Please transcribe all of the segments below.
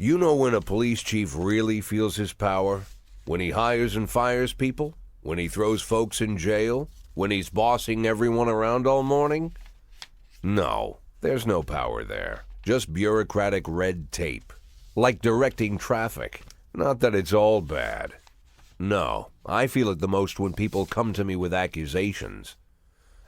You know when a police chief really feels his power? When he hires and fires people? When he throws folks in jail? When he's bossing everyone around all morning? No, there's no power there. Just bureaucratic red tape. Like directing traffic. Not that it's all bad. No, I feel it the most when people come to me with accusations.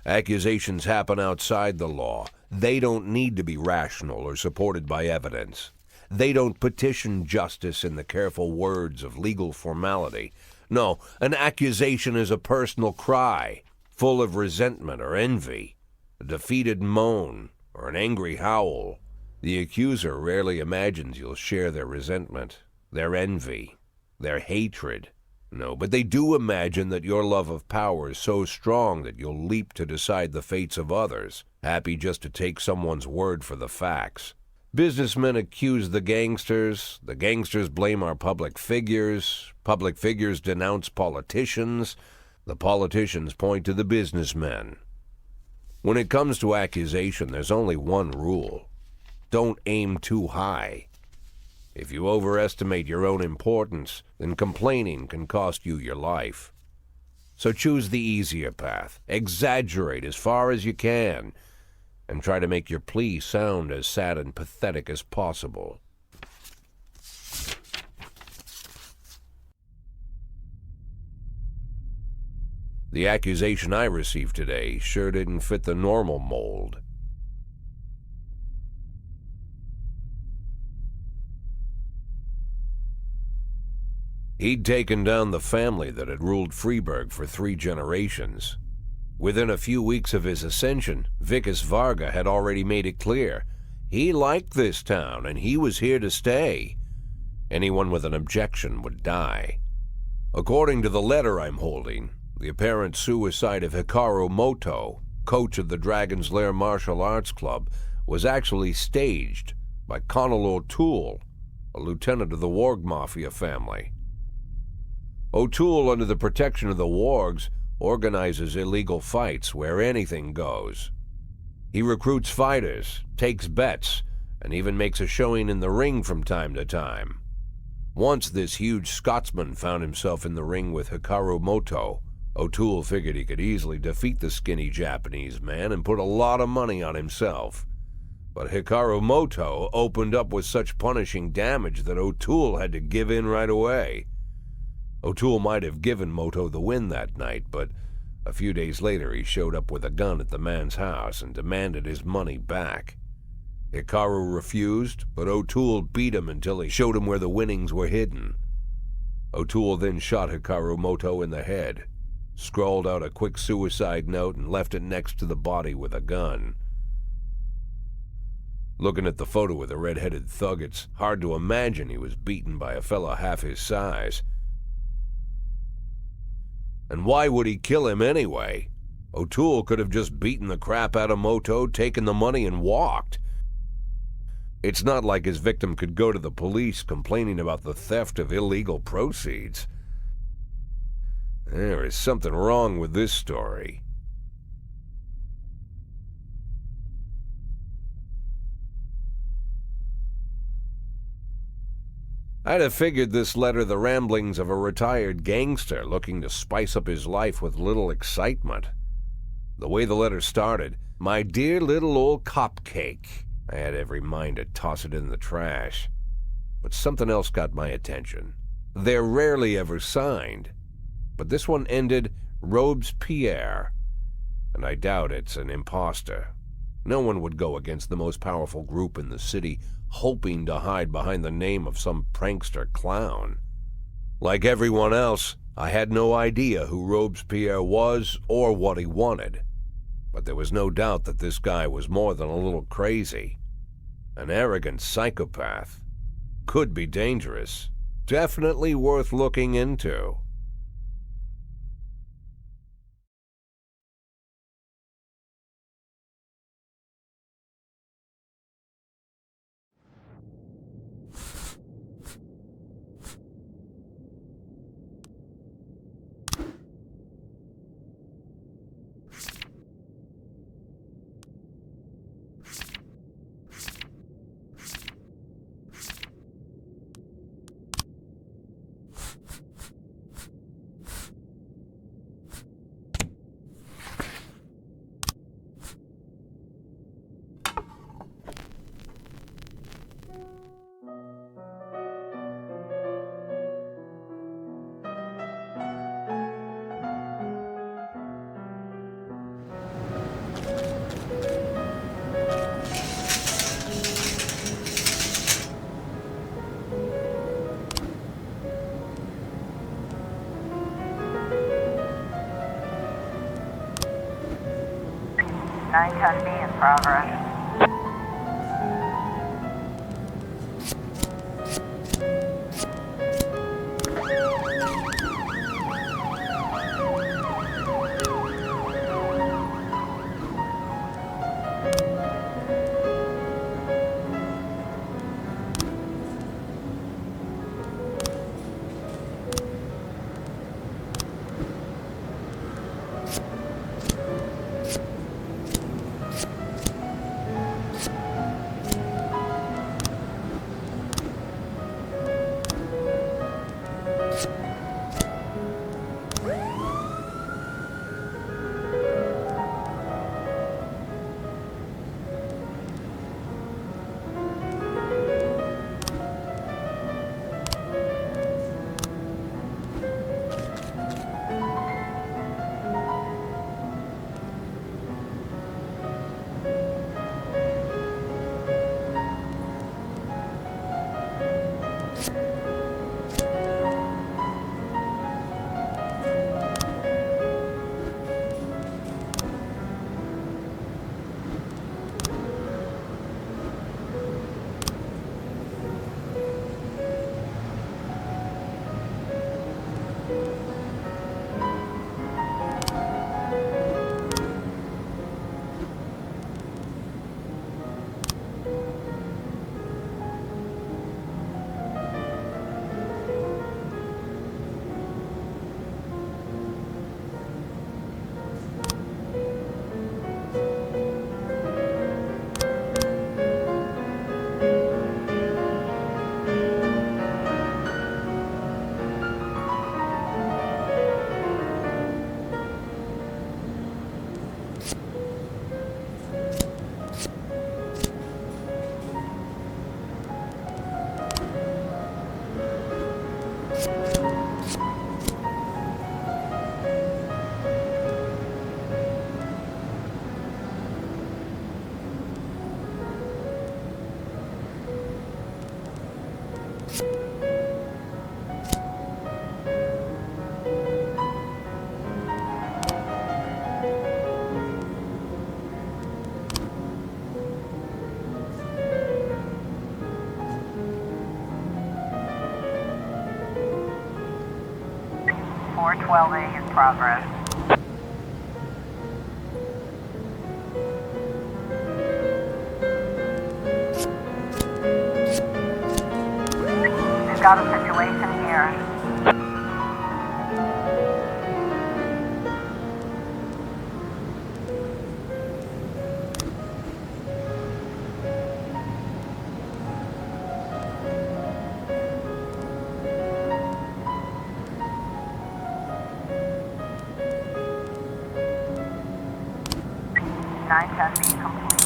Accusations happen outside the law. They don't need to be rational or supported by evidence. They don't petition justice in the careful words of legal formality. No, an accusation is a personal cry, full of resentment or envy, a defeated moan, or an angry howl. The accuser rarely imagines you'll share their resentment, their envy, their hatred. No, but they do imagine that your love of power is so strong that you'll leap to decide the fates of others, happy just to take someone's word for the facts. Businessmen accuse the gangsters blame our public figures denounce politicians, the politicians point to the businessmen. When it comes to accusation, there's only one rule. Don't aim too high. If you overestimate your own importance, then complaining can cost you your life. So choose the easier path, exaggerate as far as you can, and try to make your plea sound as sad and pathetic as possible. The accusation I received today sure didn't fit the normal mold. He'd taken down the family that had ruled Freeburg for 3 generations. Within a few weeks of his ascension, Vikas Varga had already made it clear he liked this town and he was here to stay. Anyone with an objection would die. According to the letter I'm holding, the apparent suicide of Hikaru Moto, coach of the Dragon's Lair Martial Arts Club, was actually staged by Connell O'Toole, a lieutenant of the Warg Mafia family. O'Toole, under the protection of the Wargs, organizes illegal fights where anything goes. He recruits fighters, takes bets, and even makes a showing in the ring from time to time. Once this huge Scotsman found himself in the ring with Hikaru Moto. O'Toole figured he could easily defeat the skinny Japanese man and put a lot of money on himself. But Hikaru Moto opened up with such punishing damage that O'Toole had to give in right away. O'Toole might have given Moto the win that night, but a few days later he showed up with a gun at the man's house and demanded his money back. Hikaru refused, but O'Toole beat him until he showed him where the winnings were hidden. O'Toole then shot Hikaru Moto in the head, scrawled out a quick suicide note, and left it next to the body with a gun. Looking at the photo of the red-headed thug, it's hard to imagine he was beaten by a fella half his size. And why would he kill him anyway? O'Toole could have just beaten the crap out of Moto, taken the money, and walked. It's not like his victim could go to the police complaining about the theft of illegal proceeds. There is something wrong with this story. I'd have figured this letter the ramblings of a retired gangster looking to spice up his life with little excitement. The way the letter started, "My dear little old cupcake," I had every mind to toss it in the trash. But something else got my attention. They're rarely ever signed, but this one ended Robespierre, and I doubt it's an imposter. No one would go against the most powerful group in the city, hoping to hide behind the name of some prankster clown. Like everyone else, I had no idea who Robespierre was or what he wanted. But there was no doubt that this guy was more than a little crazy. An arrogant psychopath. Could be dangerous. Definitely worth looking into. 910B in progress. .412A in progress. We've got a situation here. Nine testing complete.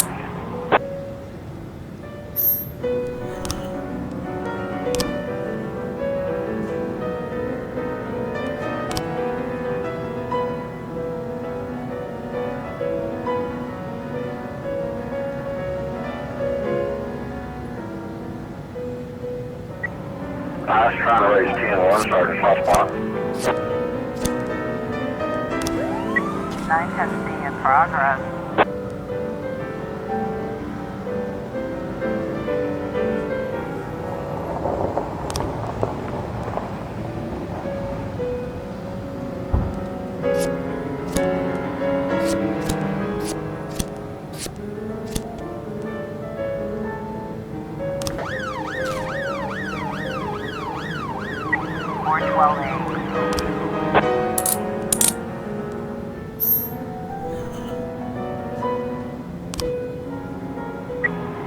I was trying to raise TN1, Sergeant Hotspot. 910B in progress.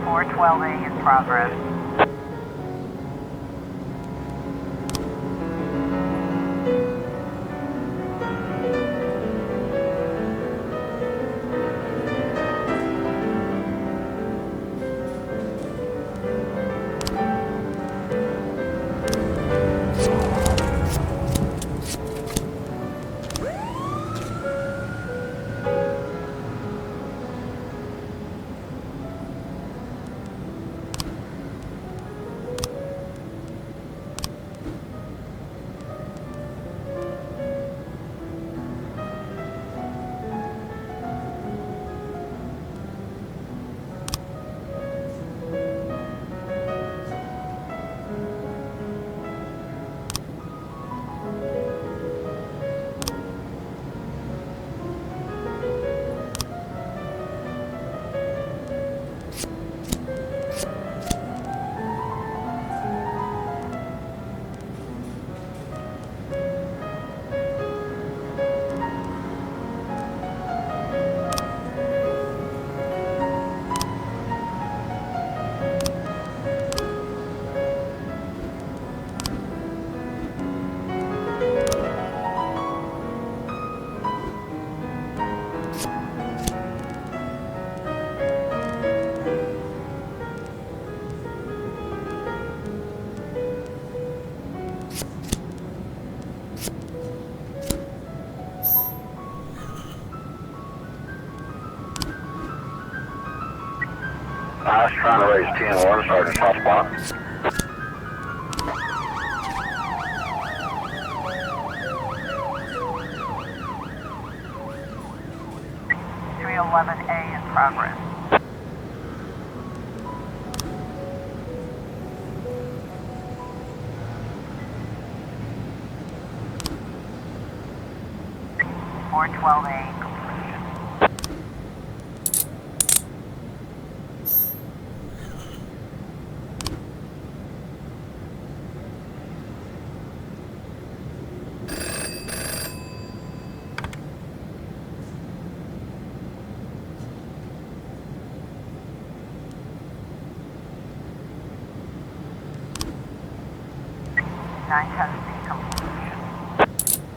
.412A in progress. I was trying to raise 10-1, Sergeant, soft spot. 311A in progress. Four 12A completion. Nine 10C completion.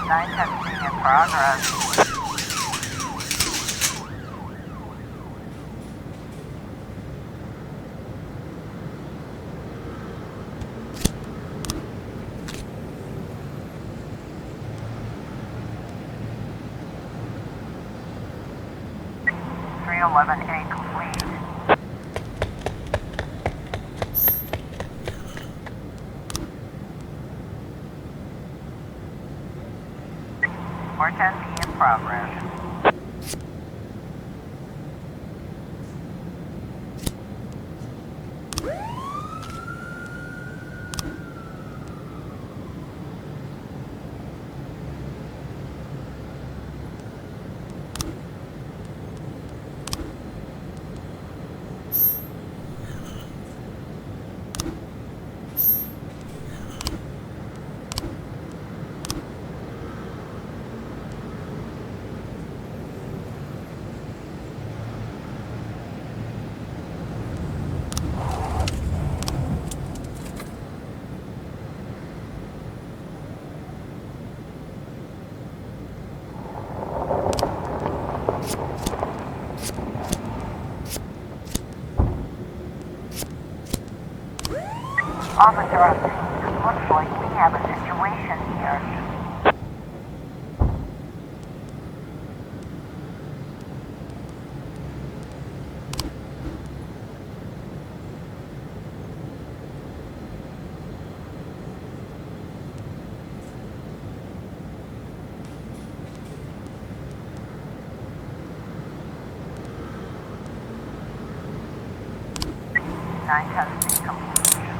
Nine 10C in progress. Three 11A complete. Four 10B in progress. Officer, looks like we have a situation here. Nine 10C completion.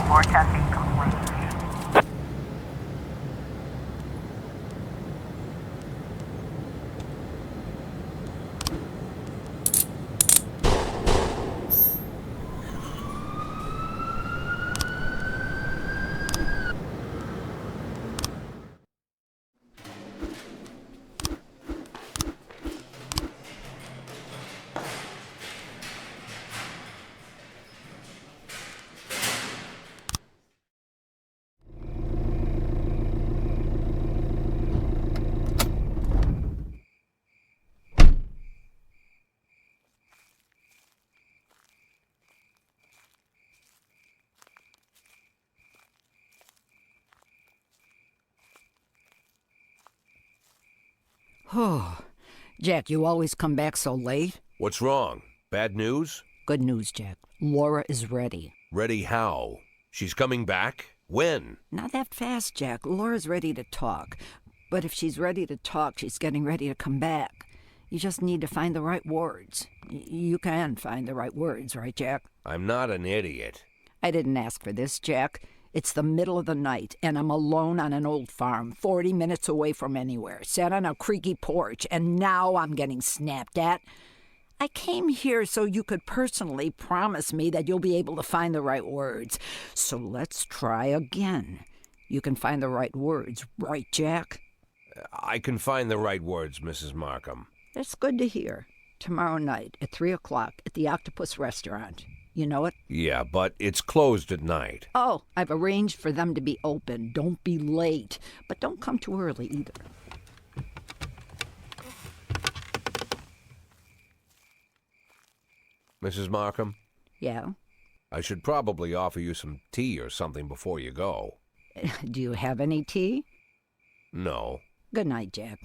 Four 10B complete. Oh, Jack, you always come back so late. What's wrong? Bad news? Good news, Jack. Laura is ready. Ready how? She's coming back? When? Not that fast, Jack. Laura's ready to talk. But if she's ready to talk, she's getting ready to come back. You just need to find the right words. You can find the right words, right, Jack? I'm not an idiot. I didn't ask for this, Jack. It's the middle of the night, and I'm alone on an old farm, 40 minutes away from anywhere, sat on a creaky porch, and now I'm getting snapped at. I came here so you could personally promise me that you'll be able to find the right words. So let's try again. You can find the right words, right, Jack? I can find the right words, Mrs. Markham. That's good to hear. Tomorrow night at 3 o'clock at the Octopus Restaurant. You know it? Yeah, but it's closed at night. Oh, I've arranged for them to be open. Don't be late. But don't come too early either. Mrs. Markham, Yeah? I should probably offer you some tea or something before you go. Do you have any tea? No. Good night, Jack.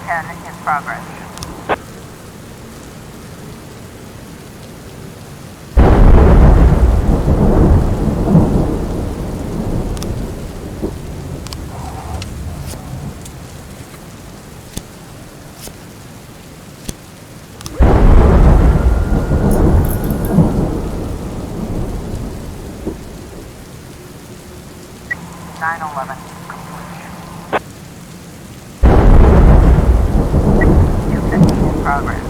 210 in progress. Nine 11 completion. 250 in progress.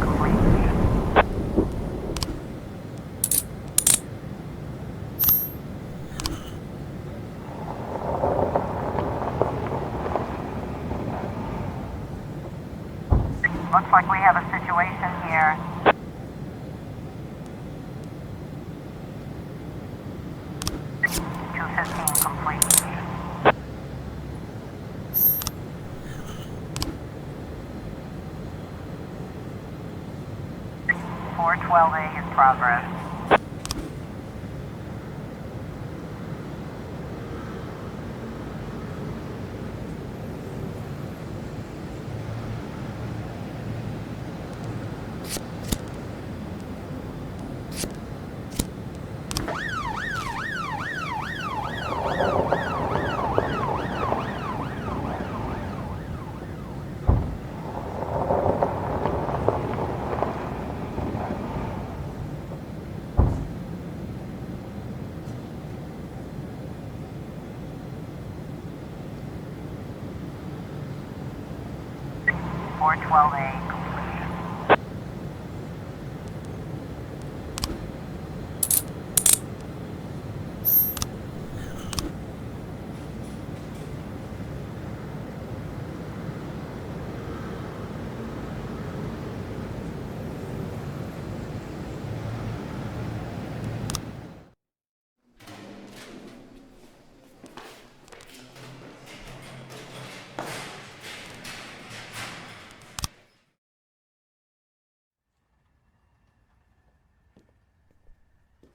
Complete. Looks like we have a situation here. Complete. 412A in progress. Four 12A completion.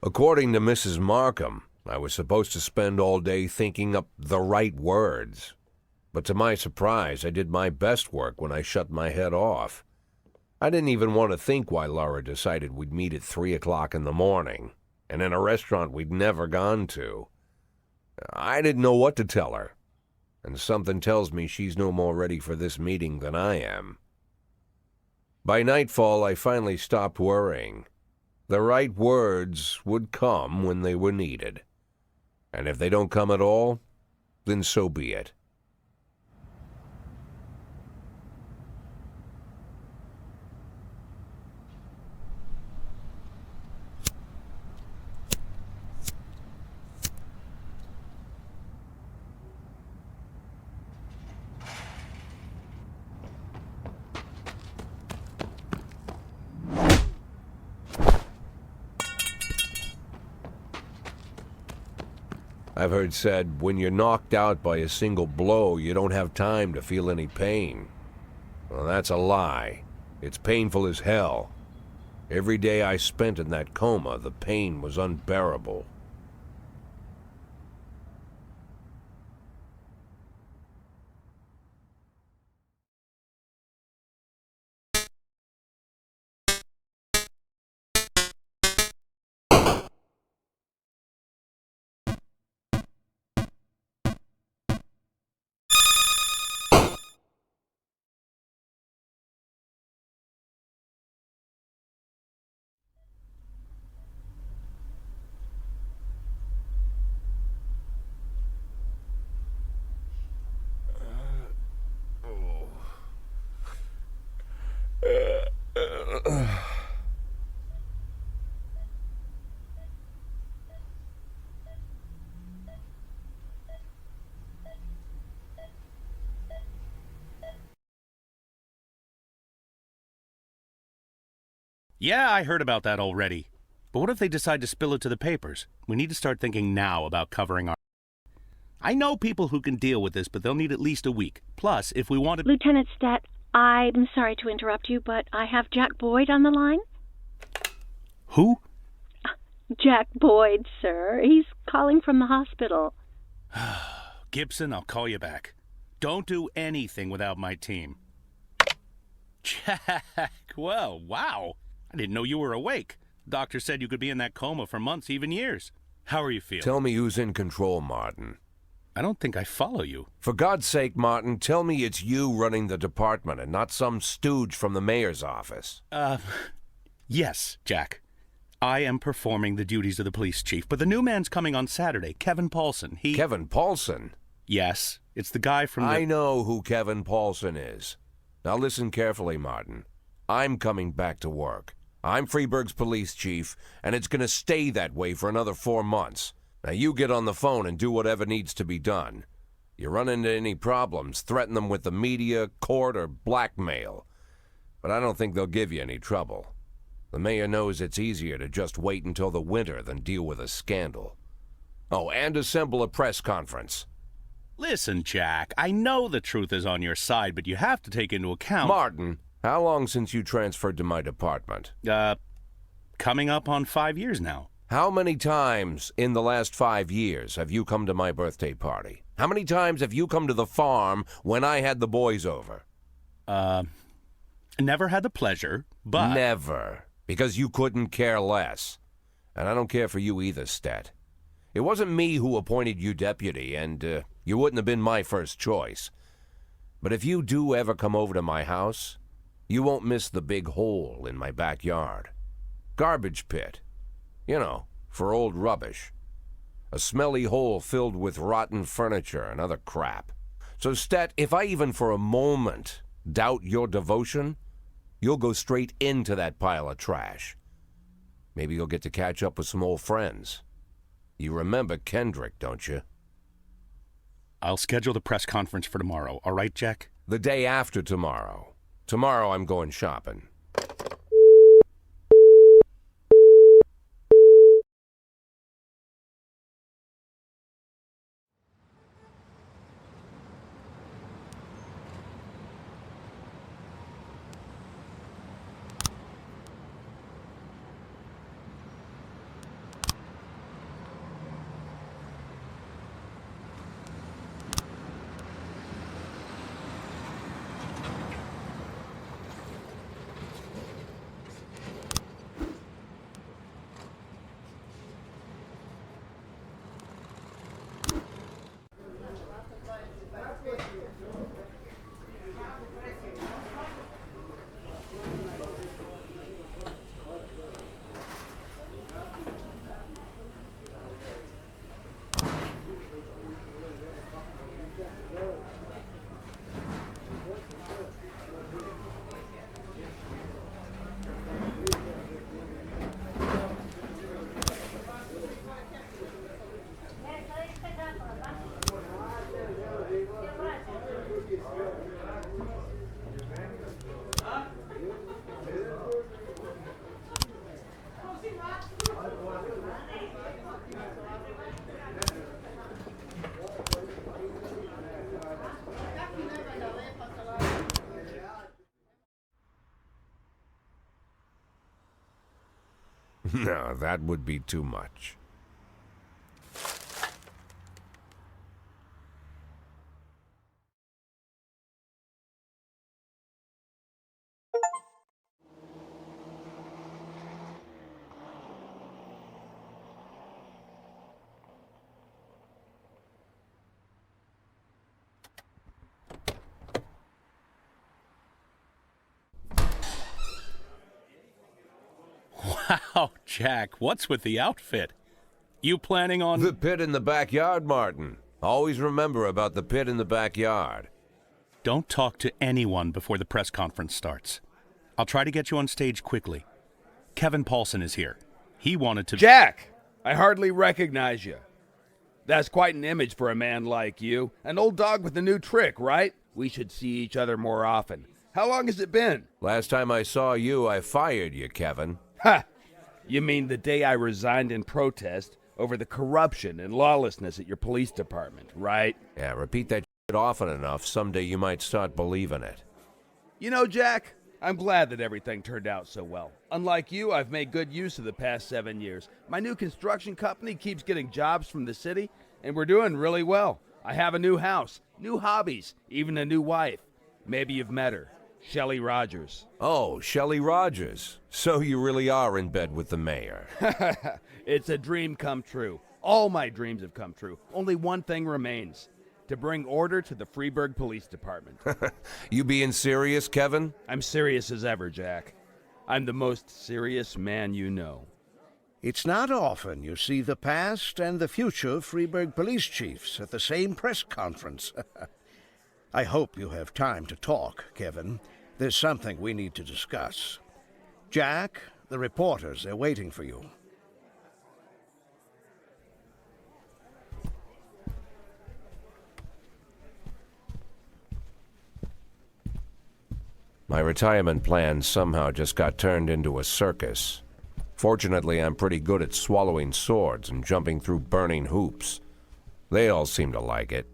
According to Mrs. Markham, I was supposed to spend all day thinking up the right words. But to my surprise, I did my best work when I shut my head off. I didn't even want to think why Laura decided we'd meet at 3 o'clock in the morning, and in a restaurant we'd never gone to. I didn't know what to tell her, and something tells me she's no more ready for this meeting than I am. By nightfall, I finally stopped worrying. The right words would come when they were needed. And if they don't come at all, then so be it. I've heard said, when you're knocked out by a single blow, you don't have time to feel any pain. Well, that's a lie. It's painful as hell. Every day I spent in that coma, the pain was unbearable. Yeah, I heard about that already. But what if they decide to spill it to the papers? We need to start thinking now about covering our... I know people who can deal with this, but they'll need at least a week. Plus, if we want to... Lieutenant Stat, I'm sorry to interrupt you, but I have Jack Boyd on the line. Who? Jack Boyd, sir. He's calling from the hospital. Gibson, I'll call you back. Don't do anything without my team. Jack, well, wow. I didn't know you were awake. Doctor said you could be in that coma for months, even years. How are you feeling? Tell me who's in control, Martin. I don't think I follow you. For God's sake, Martin, tell me it's you running the department and not some stooge from the mayor's office. Yes, Jack. I am performing the duties of the police chief, but the new man's coming on Saturday, Kevin Paulson. Kevin Paulson? Yes, it's the guy from the... I know who Kevin Paulson is. Now listen carefully, Martin. I'm coming back to work. I'm Freeburg's police chief, and it's going to stay that way for another 4 months. Now you get on the phone and do whatever needs to be done. You run into any problems, threaten them with the media, court, or blackmail. But I don't think they'll give you any trouble. The mayor knows it's easier to just wait until the winter than deal with a scandal. Oh, and assemble a press conference. Listen, Jack, I know the truth is on your side, but you have to take into account... Martin, how long since you transferred to my department? Coming up on 5 years now. How many times in the last 5 years have you come to my birthday party? How many times have you come to the farm when I had the boys over? Never had the pleasure, but... Never. Because you couldn't care less. And I don't care for you either, Stat. It wasn't me who appointed you deputy, and you wouldn't have been my first choice. But if you do ever come over to my house, you won't miss the big hole in my backyard. Garbage pit. You know, for old rubbish. A smelly hole filled with rotten furniture and other crap. So, Stat, if I even for a moment doubt your devotion, you'll go straight into that pile of trash. Maybe you'll get to catch up with some old friends. You remember Kendrick, don't you? I'll schedule the press conference for tomorrow, all right, Jack? The day after tomorrow. Tomorrow I'm going shopping. No, that would be too much. Wow, Jack, what's with the outfit? You planning on... The pit in the backyard, Martin. Always remember about the pit in the backyard. Don't talk to anyone before the press conference starts. I'll try to get you on stage quickly. Kevin Paulson is here. He wanted to... Jack! I hardly recognize you. That's quite an image for a man like you. An old dog with a new trick, right? We should see each other more often. How long has it been? Last time I saw you, I fired you, Kevin. Ha! You mean the day I resigned in protest over the corruption and lawlessness at your police department, right? Yeah, repeat that shit often enough, someday you might start believing it. You know, Jack, I'm glad that everything turned out so well. Unlike you, I've made good use of the past 7 years. My new construction company keeps getting jobs from the city, and we're doing really well. I have a new house, new hobbies, even a new wife. Maybe you've met her. Shelley Rogers. Oh, Shelley Rogers. So you really are in bed with the mayor. It's a dream come true. All my dreams have come true. Only one thing remains. To bring order to the Freeburg Police Department. You being serious, Kevin? I'm serious as ever, Jack. I'm the most serious man you know. It's not often you see the past and the future Freeburg police chiefs at the same press conference. I hope you have time to talk, Kevin. There's something we need to discuss. Jack, the reporters are waiting for you. My retirement plan somehow just got turned into a circus. Fortunately, I'm pretty good at swallowing swords and jumping through burning hoops. They all seem to like it.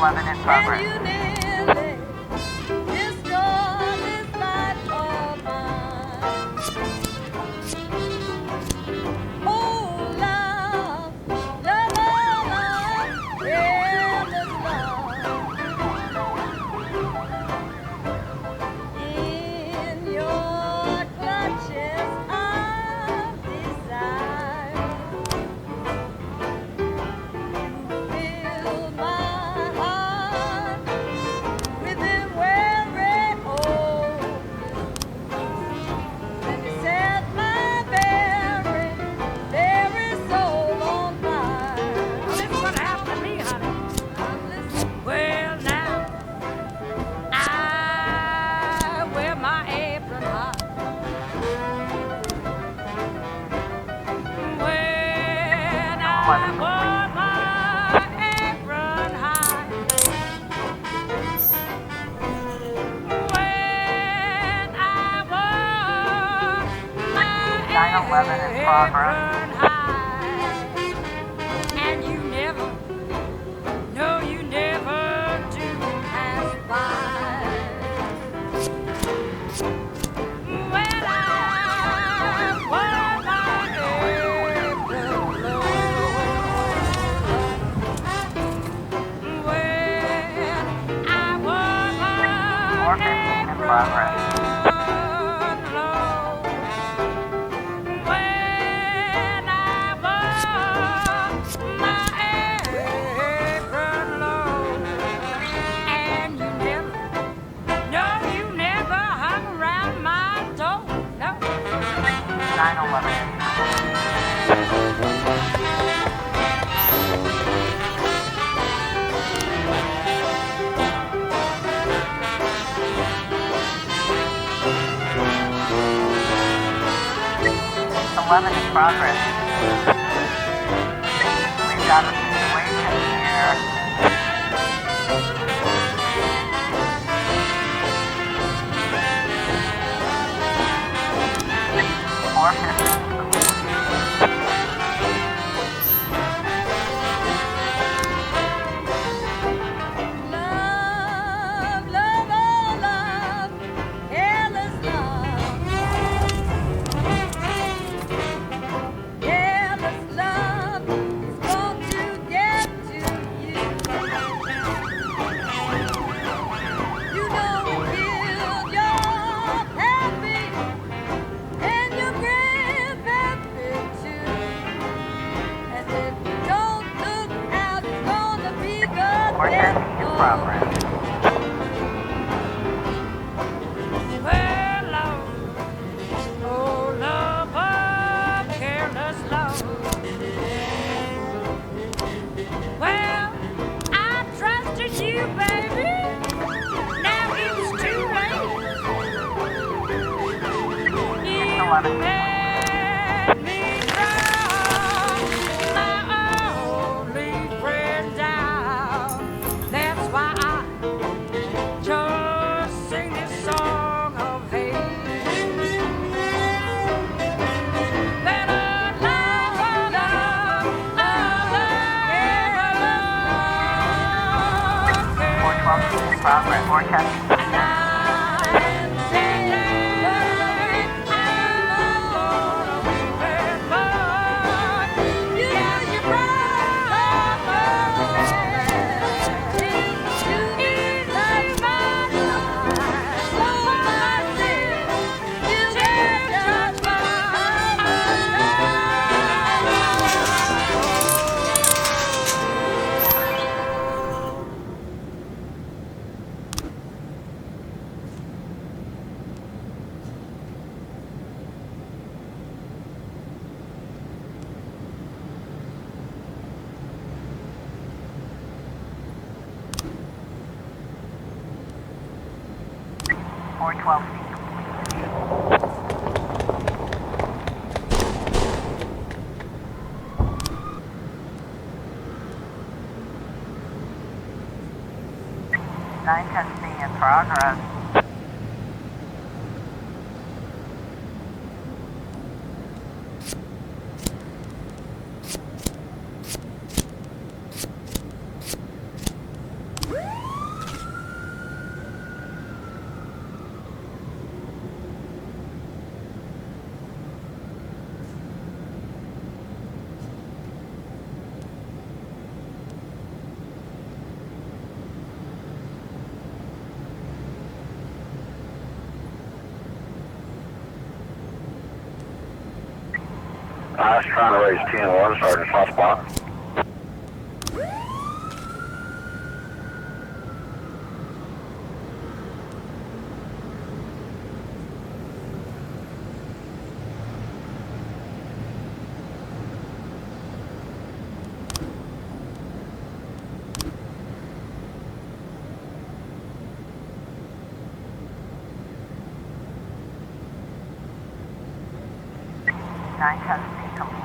In progress. 11 in progress. And you never, no, you never do pass by. When I wore my apron low, when I wore my 415 in progress. And you never, no, you never hung around my door, no. 911. Eleven in progress. We've got a situation here. Four 410 in progress. Oh, love of careless love. Well, I trusted you, baby. Now it's too late. You 11. let me drown my only friend down. That's why I just sing this song of hate. That a love, love, 412 in progress. 410. Four 12 feet complete. 910C in progress. I was trying to raise 10-1, Sergeant, hot spot. Nine testing complete.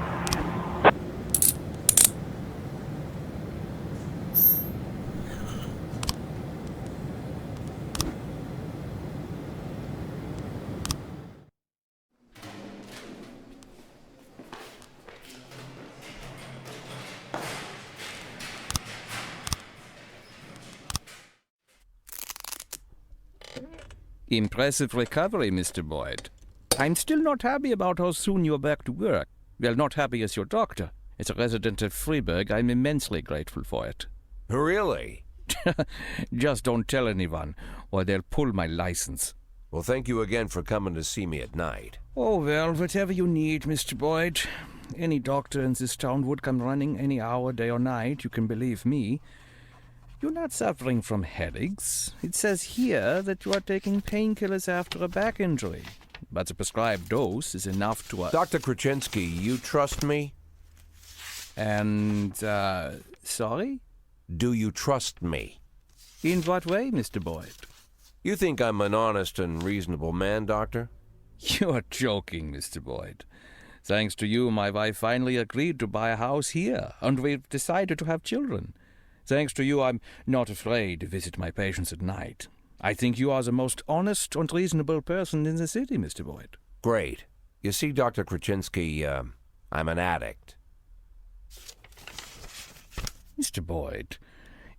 Impressive recovery, Mr. Boyd. I'm still not happy about how soon you're back to work. Well, not happy as your doctor. As a resident of Freeburg, I'm immensely grateful for it. Really? Just don't tell anyone, or they'll pull my license. Well, thank you again for coming to see me at night. Oh, well, whatever you need, Mr. Boyd. Any doctor in this town would come running any hour, day or night, you can believe me. You're not suffering from headaches. It says here that you are taking painkillers after a back injury. But the prescribed dose is enough to... Dr. Krasinski, you trust me? And, sorry? Do you trust me? In what way, Mr. Boyd? You think I'm an honest and reasonable man, Doctor? You're joking, Mr. Boyd. Thanks to you, my wife finally agreed to buy a house here, and we've decided to have children. Thanks to you, I'm not afraid to visit my patients at night. I think you are the most honest and reasonable person in the city, Mr. Boyd. Great. You see, Dr. Krasinski, I'm an addict. Mr. Boyd,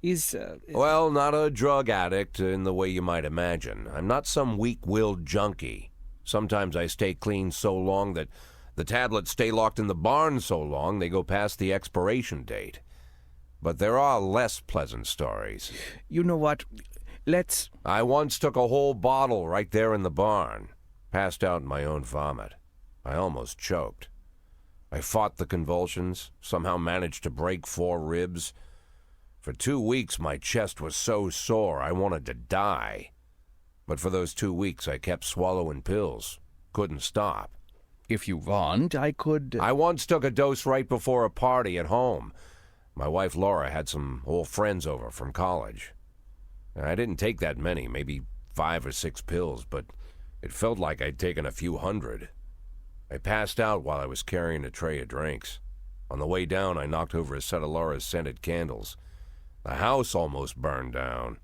is... Well, not a drug addict in the way you might imagine. I'm not some weak-willed junkie. Sometimes I stay clean so long that the tablets stay locked in the barn so long they go past the expiration date. But there are less pleasant stories. You know what? Let's... I once took a whole bottle right there in the barn. Passed out in my own vomit. I almost choked. I fought the convulsions, somehow managed to break 4 ribs. For 2 weeks, my chest was so sore I wanted to die. But for those 2 weeks, I kept swallowing pills. Couldn't stop. If you want, I could... I once took a dose right before a party at home. My wife Laura had some old friends over from college. I didn't take that many, maybe 5 or 6 pills, but it felt like I'd taken a few hundred. I passed out while I was carrying a tray of drinks. On the way down, I knocked over a set of Laura's scented candles. The house almost burned down.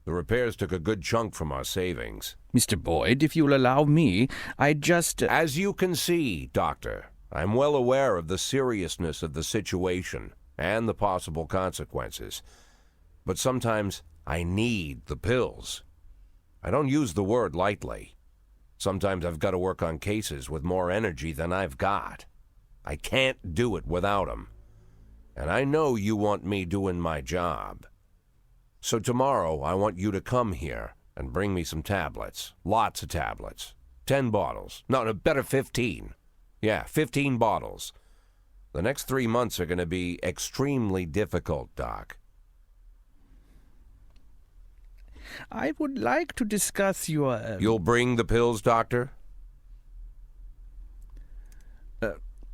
The repairs took a good chunk from our savings. Mr. Boyd, if you'll allow me, I'd just... As you can see, Doctor, I'm well aware of the seriousness of the situation and the possible consequences. But sometimes I need the pills. I don't use the word lightly. Sometimes I've got to work on cases with more energy than I've got. I can't do it without 'em. And I know you want me doing my job. So tomorrow I want you to come here and bring me some tablets. Lots of tablets. 10 bottles. No, better 15. Yeah, 15 bottles. The next 3 months are going to be extremely difficult, Doc. I would like to discuss your... You'll bring the pills, Doctor?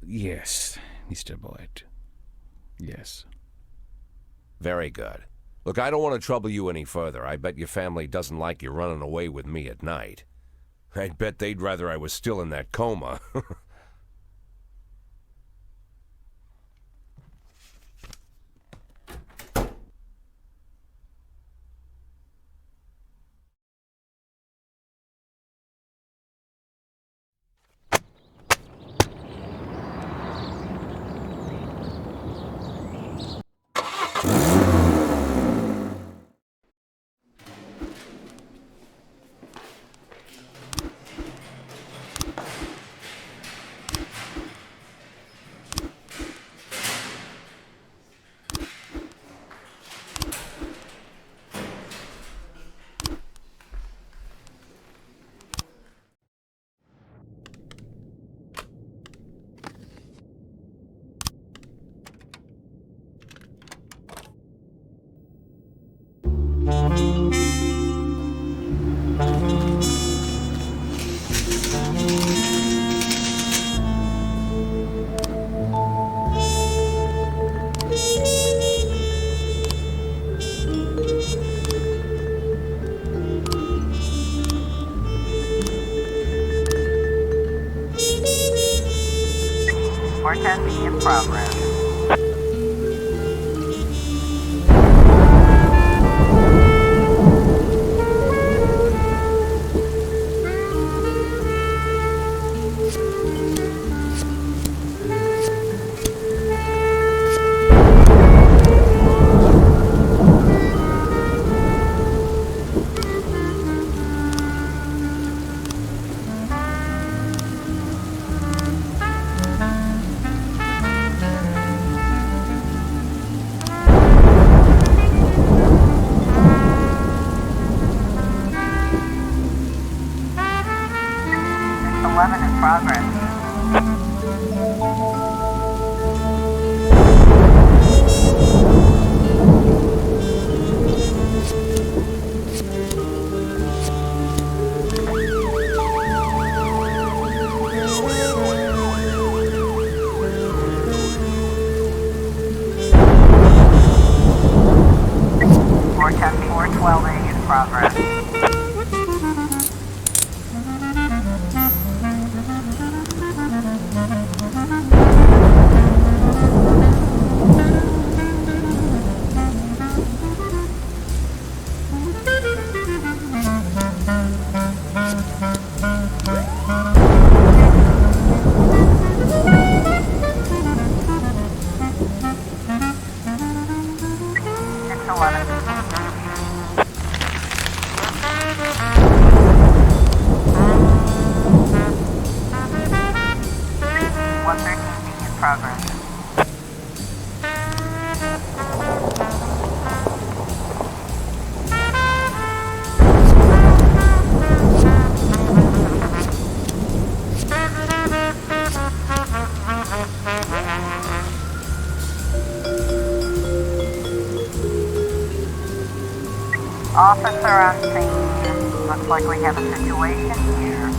Yes, Mr. Boyd. Yes. Very good. Look, I don't want to trouble you any further. I bet your family doesn't like you running away with me at night. I'd bet they'd rather I was still in that coma. For testing in progress. 311 in progress. Progress. Officer on scene. Looks like we have a situation here.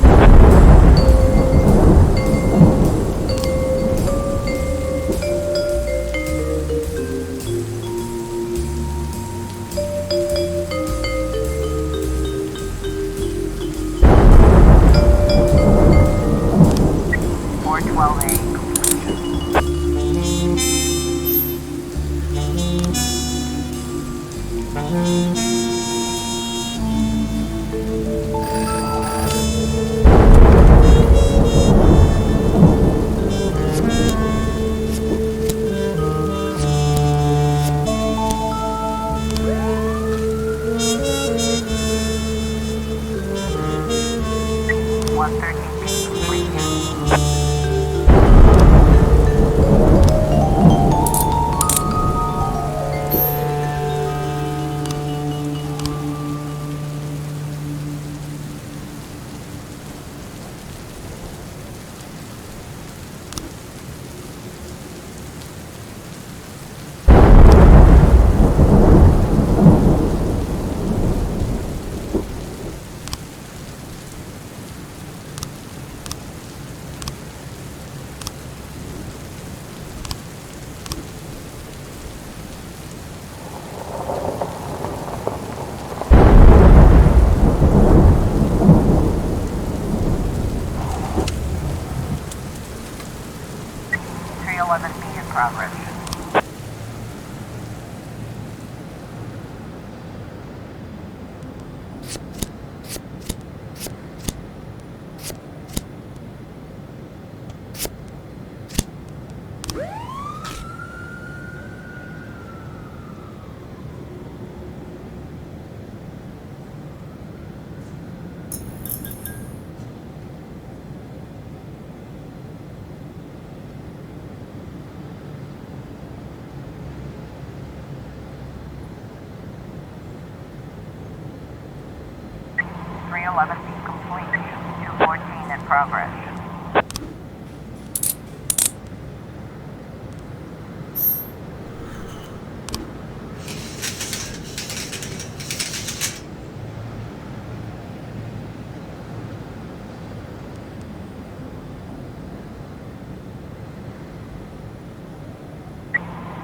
Progress. Complete. 214 in progress.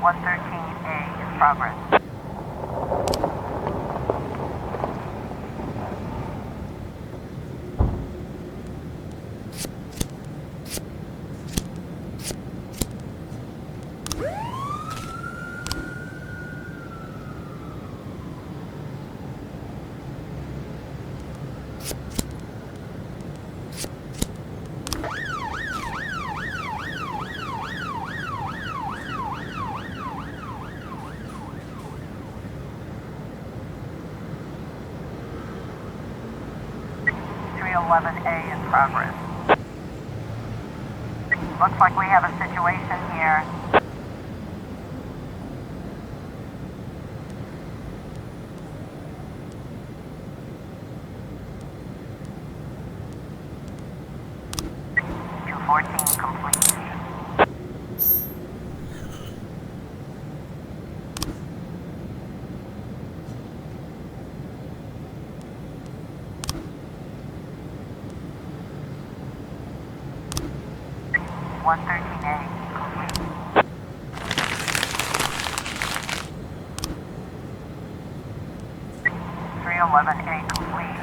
A in progress. A in progress. Looks like we have a situation here. 14 complete. One 13A complete. 311A complete.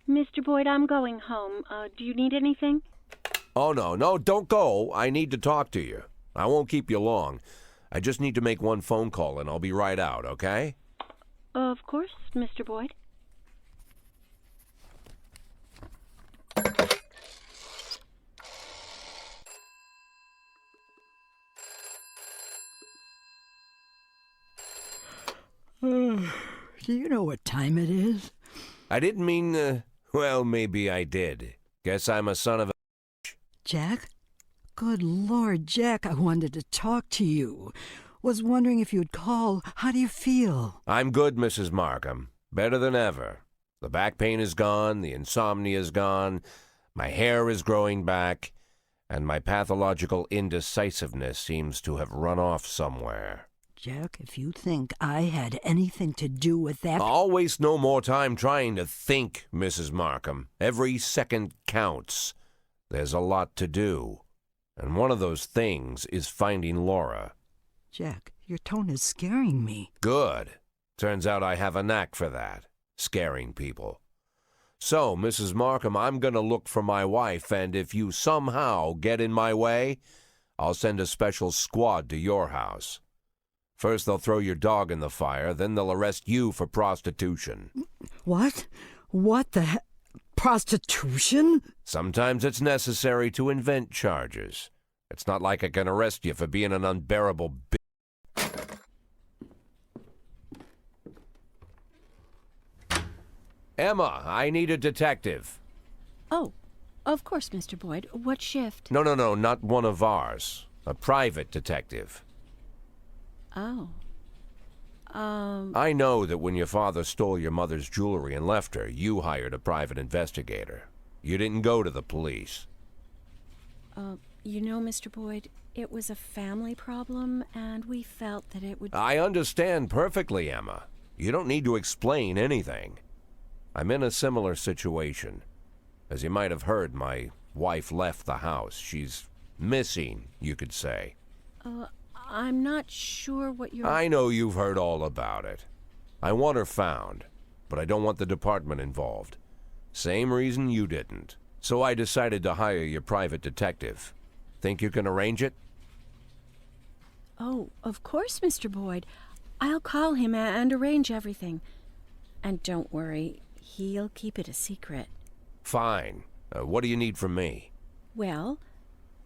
Mr. Boyd, I'm going home. Do you need anything? Oh, no, don't go. I need to talk to you. I won't keep you long. I just need to make one phone call and I'll be right out, okay? Of course, Mr. Boyd. Do you know what time it is? I didn't mean, well, maybe I did. Guess I'm a son of a... Jack? Good Lord, Jack, I wanted to talk to you. Was wondering if you'd call. How do you feel? I'm good, Mrs. Markham. Better than ever. The back pain is gone, the insomnia is gone, my hair is growing back, and my pathological indecisiveness seems to have run off somewhere. Jack, if you think I had anything to do with that... I'll waste no more time trying to think, Mrs. Markham. Every second counts. There's a lot to do. And one of those things is finding Laura. Jack, your tone is scaring me. Good. Turns out I have a knack for that, scaring people. So, Mrs. Markham, I'm going to look for my wife, and if you somehow get in my way, I'll send a special squad to your house. First they'll throw your dog in the fire, then they'll arrest you for prostitution. What? What the prostitution? Sometimes it's necessary to invent charges. It's not like I can arrest you for being an unbearable bitch. Emma, I need a detective. Oh, of course, Mr. Boyd. What shift? No, not one of ours. A private detective. Oh. I know that when your father stole your mother's jewelry and left her, you hired a private investigator. You didn't go to the police. You know, Mr. Boyd, it was a family problem, and we felt that it would... I understand perfectly, Emma. You don't need to explain anything. I'm in a similar situation. As you might have heard, my wife left the house. She's missing, you could say. I'm not sure what you're... I know you've heard all about it. I want her found, but I don't want the department involved. Same reason you didn't. So I decided to hire your private detective. Think you can arrange it? Oh, of course, Mr. Boyd. I'll call him and arrange everything. And don't worry, he'll keep it a secret. Fine. What do you need from me? Well,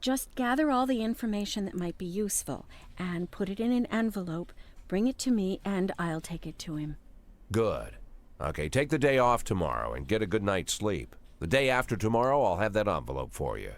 just gather all the information that might be useful and put it in an envelope, bring it to me, and I'll take it to him. Good. Okay, take the day off tomorrow and get a good night's sleep. The day after tomorrow, I'll have that envelope for you.